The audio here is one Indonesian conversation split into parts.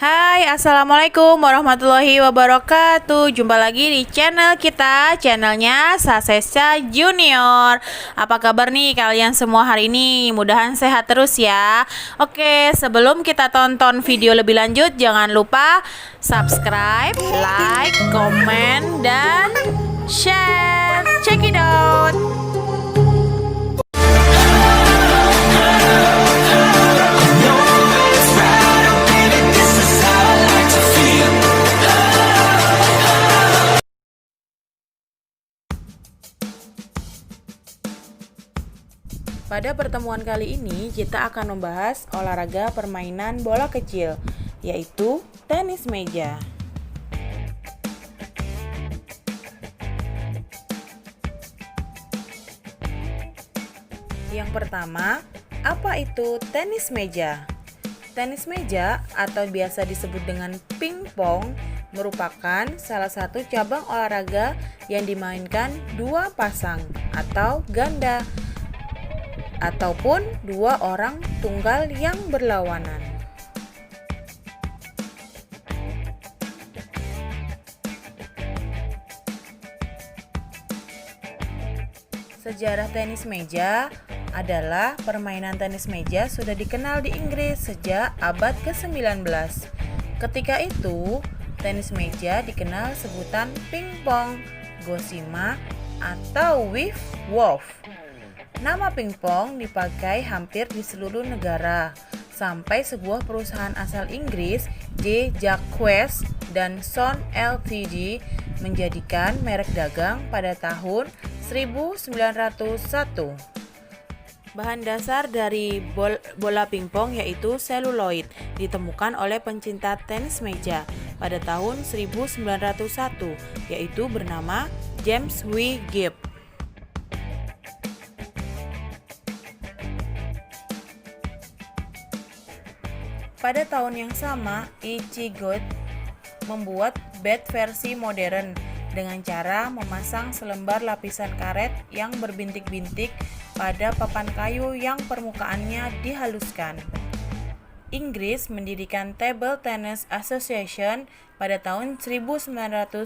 Hai, assalamualaikum warahmatullahi wabarakatuh. Jumpa lagi di channel kita, channelnya Sasesa Junior. Apa kabar nih kalian semua hari ini? Mudahan sehat terus ya. Oke, sebelum kita tonton video lebih lanjut, jangan lupa subscribe, like, komen, dan share. Check it out. Pada pertemuan kali ini, kita akan membahas olahraga permainan bola kecil, yaitu tenis meja. Yang pertama, apa itu tenis meja? Tenis meja atau biasa disebut dengan pingpong merupakan salah satu cabang olahraga yang dimainkan dua pasang atau ganda ataupun dua orang tunggal yang berlawanan. Sejarah tenis meja adalah permainan tenis meja sudah dikenal di Inggris sejak abad ke-19. Ketika itu, tenis meja dikenal sebutan pingpong, gosima, atau wiff-woff. Nama pingpong dipakai hampir di seluruh negara, sampai sebuah perusahaan asal Inggris, J. Jacques dan Son Ltd, menjadikan merek dagang pada tahun 1901. Bahan dasar dari bola pingpong yaitu seluloid, ditemukan oleh pencinta tenis meja pada tahun 1901, yaitu bernama James W. Gibb. Pada tahun yang sama, Ichigo membuat bat versi modern dengan cara memasang selembar lapisan karet yang berbintik-bintik pada papan kayu yang permukaannya dihaluskan. Inggris mendirikan Table Tennis Association pada tahun 1921,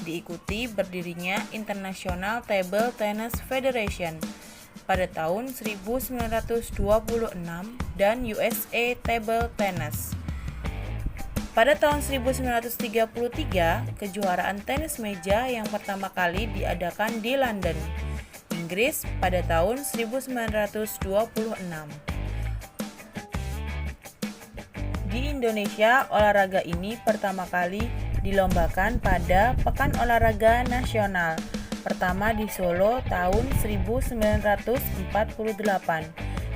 diikuti berdirinya International Table Tennis Federation pada tahun 1926 dan USA Table Tennis. Pada tahun 1933, kejuaraan tenis meja yang pertama kali diadakan di London, Inggris pada tahun 1926. Di Indonesia, olahraga ini pertama kali dilombakan pada Pekan Olahraga Nasional pertama di Solo tahun 1948.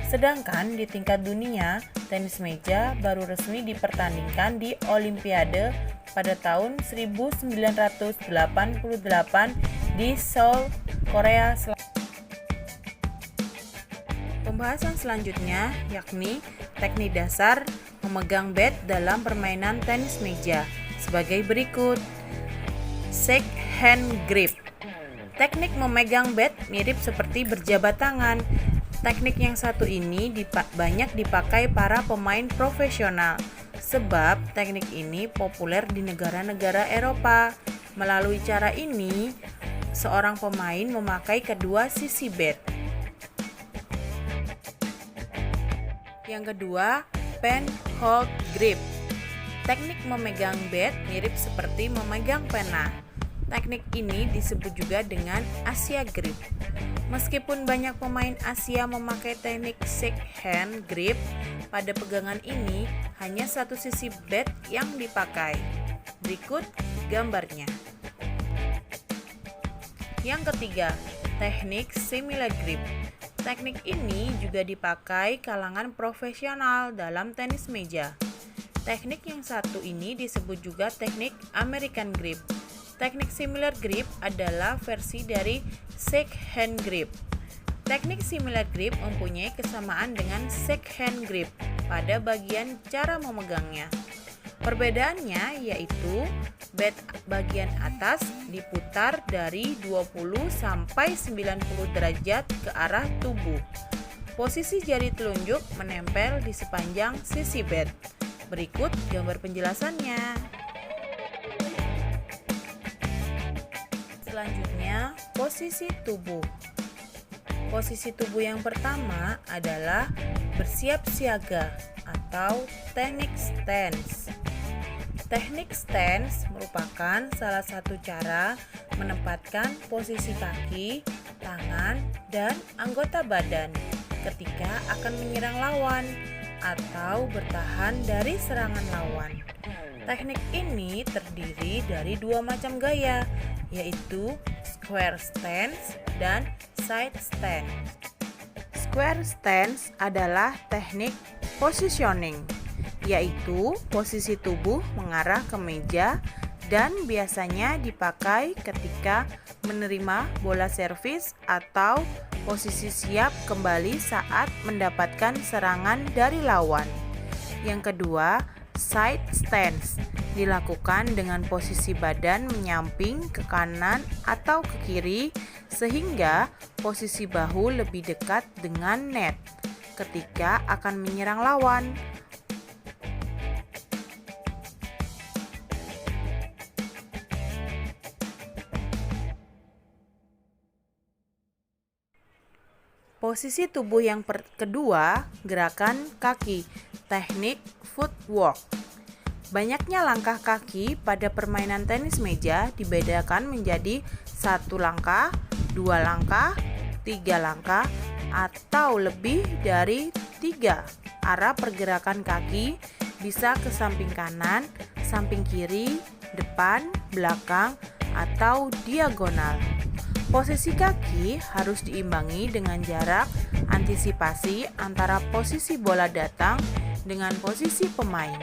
Sedangkan di tingkat dunia, tenis meja baru resmi dipertandingkan di Olimpiade pada tahun 1988 di Seoul, Korea Selatan. Pembahasan selanjutnya yakni teknik dasar memegang bat dalam permainan tenis meja sebagai berikut. Shake hand grip. Teknik memegang bat mirip seperti berjabat tangan. Teknik yang satu ini banyak dipakai para pemain profesional, sebab teknik ini populer di negara-negara Eropa. Melalui cara ini, seorang pemain memakai kedua sisi bat. Yang kedua, pen hold grip. Teknik memegang bat mirip seperti memegang pena. Teknik ini disebut juga dengan Asia grip. Meskipun banyak pemain Asia memakai teknik shake hand grip, pada pegangan ini hanya satu sisi bat yang dipakai. Berikut gambarnya. Yang ketiga, teknik similar grip. Teknik ini juga dipakai kalangan profesional dalam tenis meja. Teknik yang satu ini disebut juga teknik American grip. Teknik similar grip adalah versi dari shake hand grip. Teknik similar grip mempunyai kesamaan dengan shake hand grip pada bagian cara memegangnya. Perbedaannya yaitu bat bagian atas diputar dari 20 sampai 90 derajat ke arah tubuh. Posisi jari telunjuk menempel di sepanjang sisi bat. Berikut gambar penjelasannya. Selanjutnya, posisi tubuh. Posisi tubuh yang pertama adalah bersiap siaga atau teknik stance. Teknik stance merupakan salah satu cara menempatkan posisi kaki, tangan, dan anggota badan ketika akan menyerang lawan atau bertahan dari serangan lawan. Teknik ini terdiri dari dua macam gaya, yaitu square stance dan side stance. Square stance adalah teknik positioning, yaitu posisi tubuh mengarah ke meja dan biasanya dipakai ketika menerima bola servis atau posisi siap kembali saat mendapatkan serangan dari lawan. Yang kedua, side stance dilakukan dengan posisi badan menyamping ke kanan atau ke kiri sehingga posisi bahu lebih dekat dengan net ketika akan menyerang lawan. Posisi tubuh yang kedua, gerakan kaki, teknik footwork. Banyaknya langkah kaki pada permainan tenis meja dibedakan menjadi 1 langkah, 2 langkah, 3 langkah, atau lebih dari 3. Arah pergerakan kaki bisa ke samping kanan, samping kiri, depan, belakang, atau diagonal. Posisi kaki harus diimbangi dengan jarak antisipasi antara posisi bola datang dengan posisi pemain.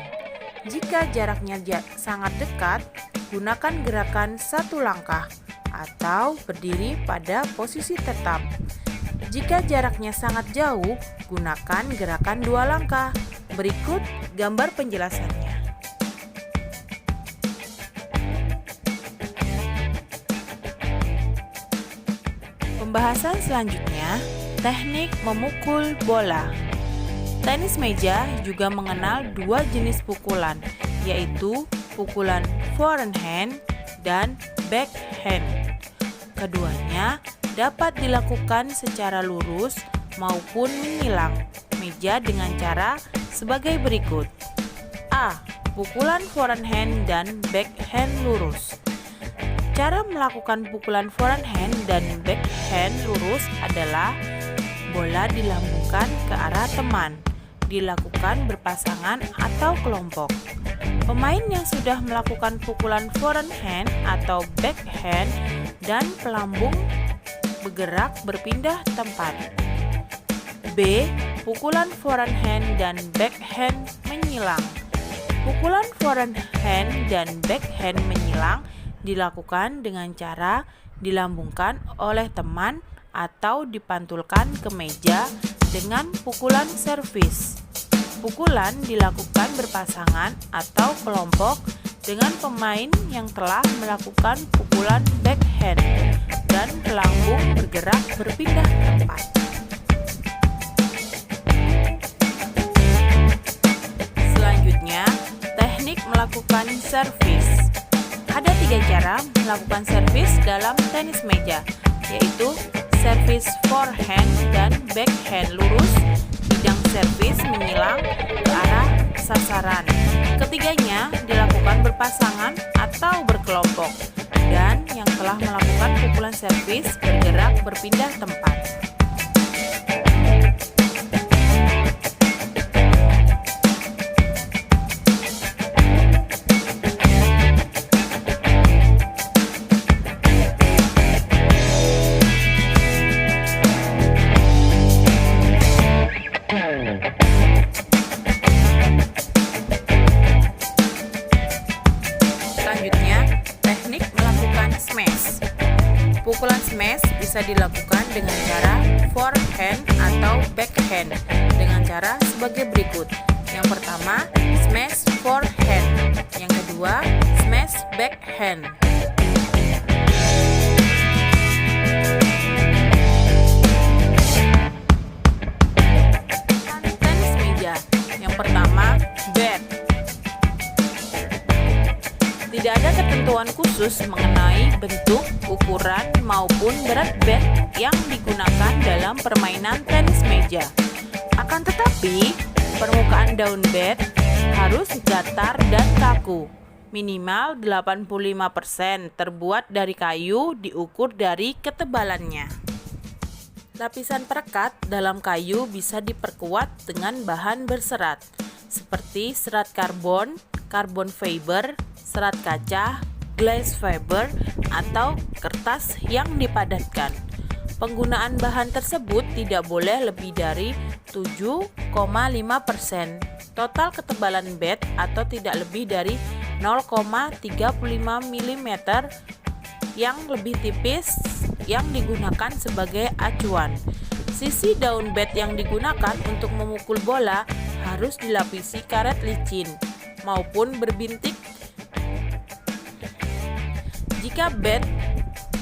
Jika jaraknya sangat dekat, gunakan gerakan 1 langkah atau berdiri pada posisi tetap. Jika jaraknya sangat jauh, gunakan gerakan 2 langkah. Berikut gambar penjelasannya. Pembahasan selanjutnya, teknik memukul bola. Tenis meja juga mengenal 2 jenis pukulan, yaitu pukulan forehand dan backhand. Keduanya dapat dilakukan secara lurus maupun menyilang meja dengan cara sebagai berikut. A. Pukulan forehand dan backhand lurus. Cara melakukan pukulan forehand dan backhand lurus adalah bola dilambungkan ke arah teman, dilakukan berpasangan atau kelompok. Pemain yang sudah melakukan pukulan forehand atau backhand dan pelambung bergerak berpindah tempat. B. Pukulan forehand dan backhand menyilang. Pukulan forehand dan backhand menyilang dilakukan dengan cara dilambungkan oleh teman atau dipantulkan ke meja dengan pukulan servis. Pukulan dilakukan berpasangan atau kelompok dengan pemain yang telah melakukan pukulan backhand dan pelambung bergerak berpindah tempat. Selanjutnya, teknik melakukan servis. Ada 3 cara melakukan servis dalam tenis meja, yaitu servis forehand dan backhand lurus, bidang servis menyilang ke arah sasaran. Ketiganya dilakukan berpasangan atau berkelompok, dan yang telah melakukan pukulan servis bergerak berpindah tempat. Pukulan smash bisa dilakukan dengan cara forehand atau backhand dengan cara sebagai berikut. Yang pertama, smash forehand. Yang kedua, smash backhand. Tenis meja. Yang pertama, bat. pengetahuan khusus mengenai bentuk, ukuran, maupun berat bat yang digunakan dalam permainan tenis meja. Akan tetapi, permukaan daun bat harus datar dan kaku. Minimal 85% terbuat dari kayu diukur dari ketebalannya. Lapisan perekat dalam kayu bisa diperkuat dengan bahan berserat seperti serat karbon, karbon fiber, serat kaca, glass fiber, atau kertas yang dipadatkan. Penggunaan bahan tersebut tidak boleh lebih dari 7,5% total ketebalan bat atau tidak lebih dari 0,35 mm yang lebih tipis yang digunakan sebagai acuan. Sisi daun bat yang digunakan untuk memukul bola harus dilapisi karet licin maupun berbintik.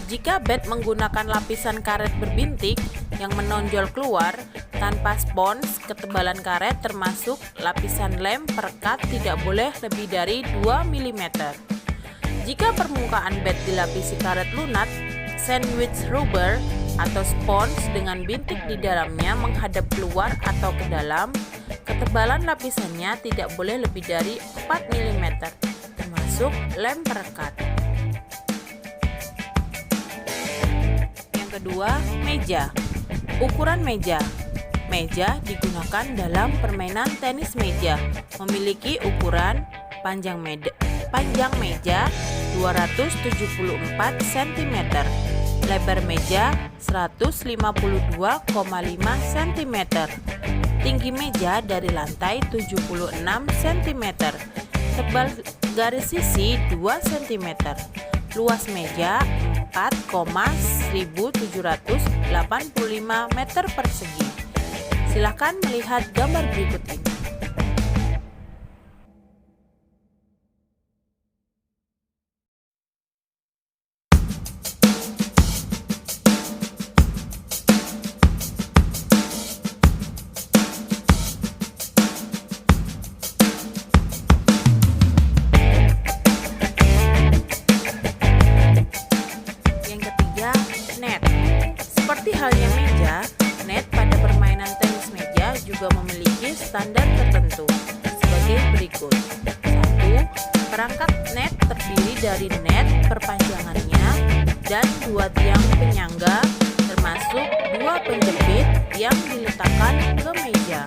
Jika bat menggunakan lapisan karet berbintik yang menonjol keluar tanpa spons, ketebalan karet termasuk lapisan lem perekat tidak boleh lebih dari 2 mm. Jika permukaan bat dilapisi karet lunak, sandwich rubber atau spons dengan bintik di dalamnya menghadap keluar atau ke dalam, ketebalan lapisannya tidak boleh lebih dari 4 mm, termasuk lem perekat. Kedua, meja. Ukuran meja. Meja digunakan dalam permainan tenis meja. Memiliki ukuran panjang meja 274 cm, lebar meja 152,5 cm, tinggi meja dari lantai 76 cm, tebal garis sisi 2 cm, luas meja 4,1785 meter persegi. Silakan melihat gambar berikut ini. Seperti halnya meja, net pada permainan tenis meja juga memiliki standar tertentu sebagai berikut. 1. Perangkat net terdiri dari net perpanjangannya dan 2 tiang penyangga termasuk 2 penjepit yang diletakkan ke meja.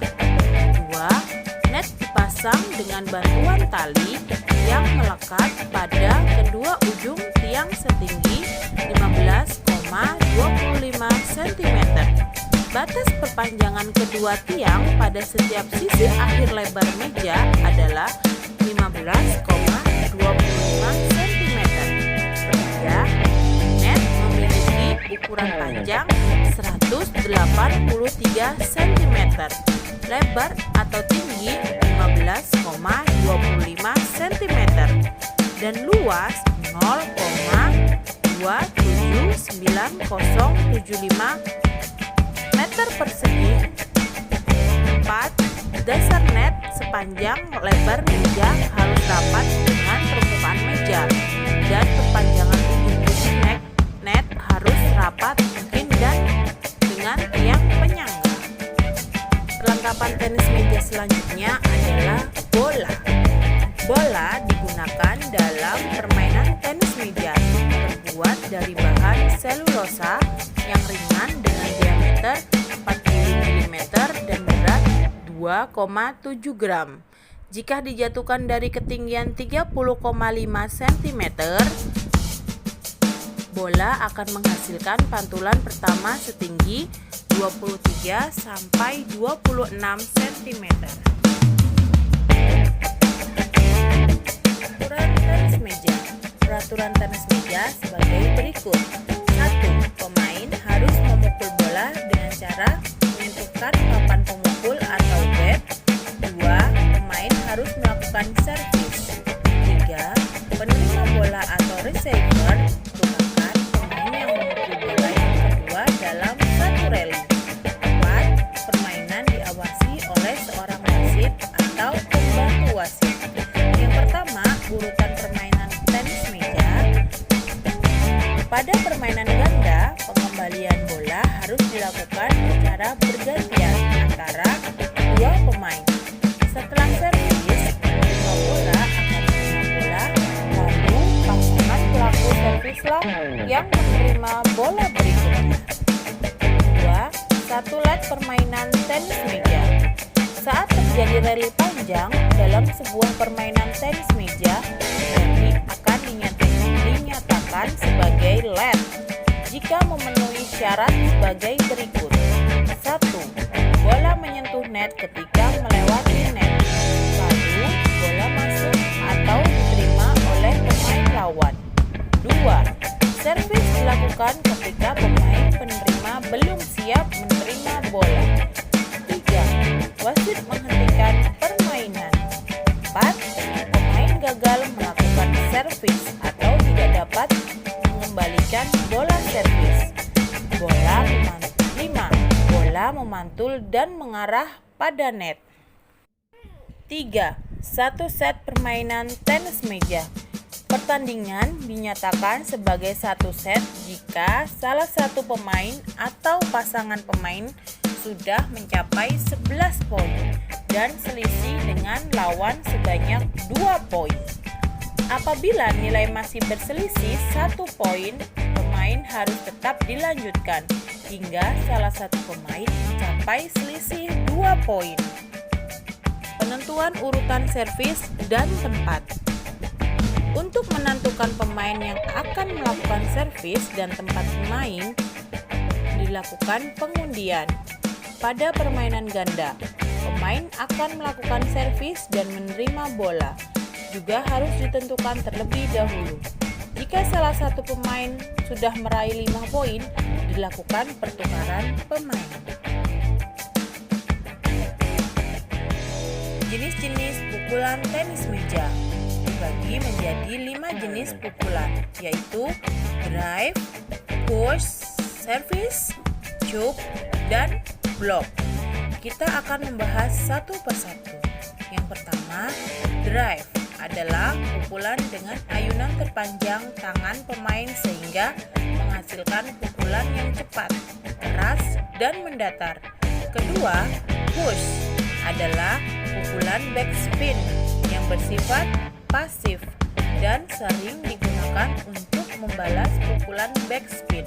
2. Net dipasang dengan bantuan tali yang melekat pada kedua ujung tiang setinggi 15,25 cm. Batas perpanjangan kedua tiang pada setiap sisi akhir lebar meja adalah 15,25 cm. Ketiga, net memiliki ukuran panjang 183 cm, lebar atau tinggi 15,25 cm, dan luas 0,27975 meter persegi. 4. Dasar net sepanjang lebar meja harus rapat dengan permukaan meja dan perpanjangan ujung-ujung net harus rapat mungkin dan dengan tiang penyangga. Perlengkapan tenis meja selanjutnya adalah bola. Bola digunakan dalam permainan tenis meja, terbuat dari bahan selulosa yang ringan dengan diameter 40 mm dan berat 2,7 gram. Jika dijatuhkan dari ketinggian 30,5 cm, bola akan menghasilkan pantulan pertama setinggi 23 sampai 26 cm. Peraturan tenis meja sebagai berikut. 1. Pemain harus memukul bola dengan cara menyentuhkan papan pemukul atau bat. 2. Pemain harus melakukan servis. 3. Penerima bola atau receiver merupakan pemain yang memukul bola yang kedua dalam satu rally. 4. Permainan diawasi oleh seorang wasit atau pembantu wasit. Yang pertama, urutan permainan tenis meja. Pada permainan ganda, pengembalian bola harus dilakukan secara bergantian antara dua pemain. Setelah servis, penerima bola akan menerima bola, lalu pasangan pelaku servislah yang menerima bola berikutnya. 2. Satu let permainan tenis meja. Saat terjadi rally panjang dalam sebuah permainan tenis meja, rally akan dinyatakan sebagai let jika memenuhi syarat sebagai berikut. 1. Bola menyentuh net ketika melewati net, lalu bola masuk atau diterima oleh pemain lawan. 2. Servis dilakukan ketika pemain penerima belum siap menerima bola. 3. Wasit menghentikan permainan. 4. Pemain gagal melakukan servis atau tidak dapat mengembalikan bola servis. 5. Bola memantul dan mengarah pada net. 3. Satu set permainan tenis meja. Pertandingan dinyatakan sebagai satu set jika salah satu pemain atau pasangan pemain sudah mencapai 11 poin dan selisih dengan lawan sebanyak 2 poin. Apabila nilai masih berselisih 1 poin, pemain harus tetap dilanjutkan hingga salah satu pemain mencapai selisih 2 poin. Penentuan urutan servis dan tempat. Untuk menentukan pemain yang akan melakukan servis dan tempat bermain, dilakukan pengundian. Pada permainan ganda, pemain akan melakukan servis dan menerima bola. Juga harus ditentukan terlebih dahulu. Jika salah satu pemain sudah meraih 5 poin, dilakukan pertukaran pemain. Jenis-jenis pukulan tenis meja dibagi menjadi 5 jenis pukulan, yaitu drive, push, service, choke, dan block. Kita akan membahas satu persatu. Yang pertama, drive adalah pukulan dengan ayunan terpanjang tangan pemain sehingga menghasilkan pukulan yang cepat, keras, dan mendatar. Kedua, push adalah pukulan backspin yang bersifat pasif dan sering digunakan untuk membalas pukulan backspin.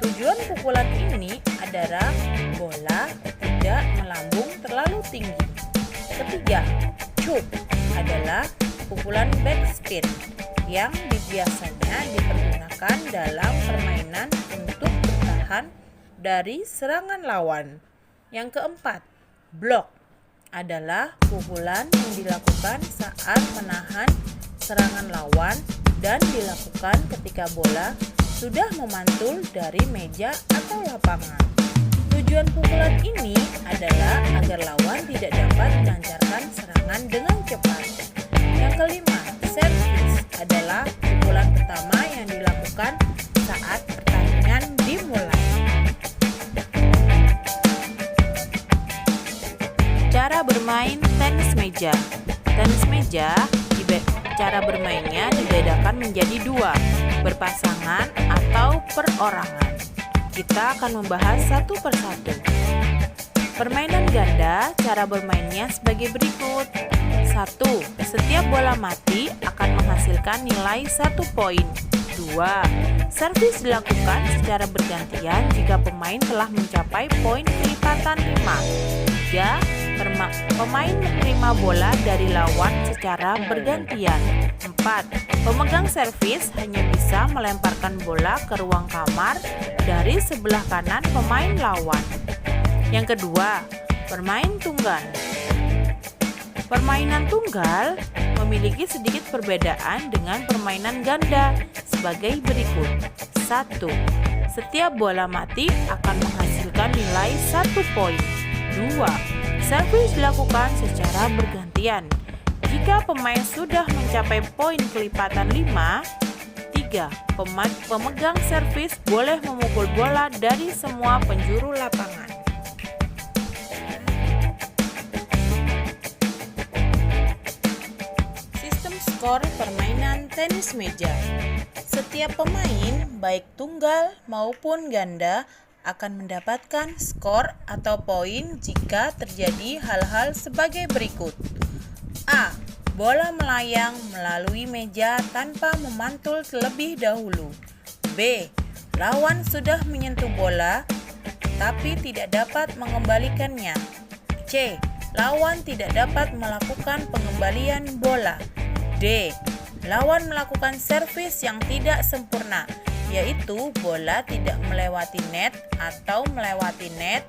Tujuan pukulan ini adalah bola tidak melambung terlalu tinggi. Ketiga, choke adalah pukulan backspin yang biasanya dipergunakan dalam permainan untuk bertahan dari serangan lawan. Yang keempat, block adalah pukulan yang dilakukan saat menahan serangan lawan dan dilakukan ketika bola sudah memantul dari meja atau lapangan. Tujuan pukulan ini adalah agar lawan tidak dapat melancarkan serangan dengan cepat. Yang kelima, servis adalah pukulan pertama yang dilakukan saat pertandingan dimulai. Cara bermain tenis meja. Tenis meja, cara bermainnya dibedakan menjadi 2, berpasangan atau perorangan. Kita akan membahas satu persatu. Permainan ganda, cara bermainnya sebagai berikut. 1. Setiap bola mati akan menghasilkan nilai 1 poin. 2. Servis dilakukan secara bergantian jika pemain telah mencapai poin kelipatan 5. 3. Pemain menerima bola dari lawan secara bergantian. 4. Pemegang servis hanya bisa melemparkan bola ke ruang kamar dari sebelah kanan pemain lawan. Yang kedua, bermain tunggal. Permainan tunggal memiliki sedikit perbedaan dengan permainan ganda sebagai berikut. 1. Setiap bola mati akan menghasilkan nilai 1 poin. 2. Servis dilakukan secara bergantian. Jika pemain sudah mencapai poin kelipatan 5, 3. Pemegang servis boleh memukul bola dari semua penjuru lapangan. Sistem skor permainan tenis meja. Setiap pemain, baik tunggal maupun ganda, akan mendapatkan skor atau poin jika terjadi hal-hal sebagai berikut. A. Bola melayang melalui meja tanpa memantul terlebih dahulu. B. Lawan sudah menyentuh bola, tapi tidak dapat mengembalikannya. C. Lawan tidak dapat melakukan pengembalian bola. D. Lawan melakukan servis yang tidak sempurna, yaitu bola tidak melewati net atau melewati net,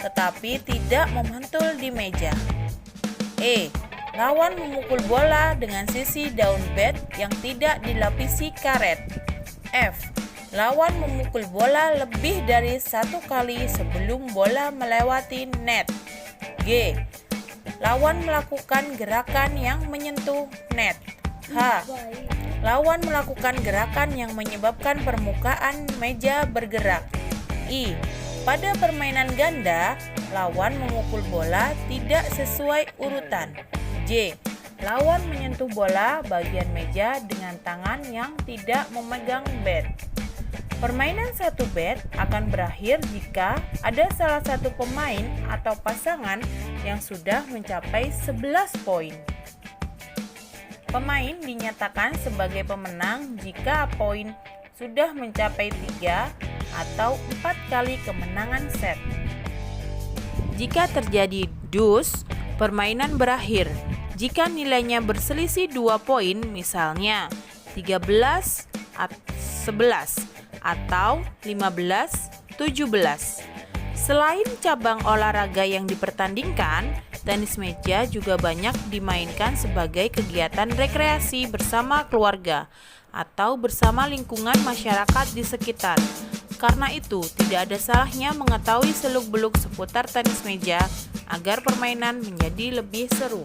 tetapi tidak memantul di meja. E. Lawan memukul bola dengan sisi daun bat yang tidak dilapisi karet. F. Lawan memukul bola lebih dari satu kali sebelum bola melewati net. G. Lawan melakukan gerakan yang menyentuh net. H. Lawan melakukan gerakan yang menyebabkan permukaan meja bergerak. I. Pada permainan ganda, lawan memukul bola tidak sesuai urutan. J. Lawan menyentuh bola bagian meja dengan tangan yang tidak memegang bat. Permainan satu bat akan berakhir jika ada salah satu pemain atau pasangan yang sudah mencapai 11 poin. Pemain dinyatakan sebagai pemenang jika poin sudah mencapai 3 atau 4 kali kemenangan set. Jika terjadi dus, permainan berakhir jika nilainya berselisih 2 poin, misalnya 13-11 atau 15-17. Selain cabang olahraga yang dipertandingkan, tenis meja juga banyak dimainkan sebagai kegiatan rekreasi bersama keluarga atau bersama lingkungan masyarakat di sekitar. Karena itu, tidak ada salahnya mengetahui seluk-beluk seputar tenis meja agar permainan menjadi lebih seru.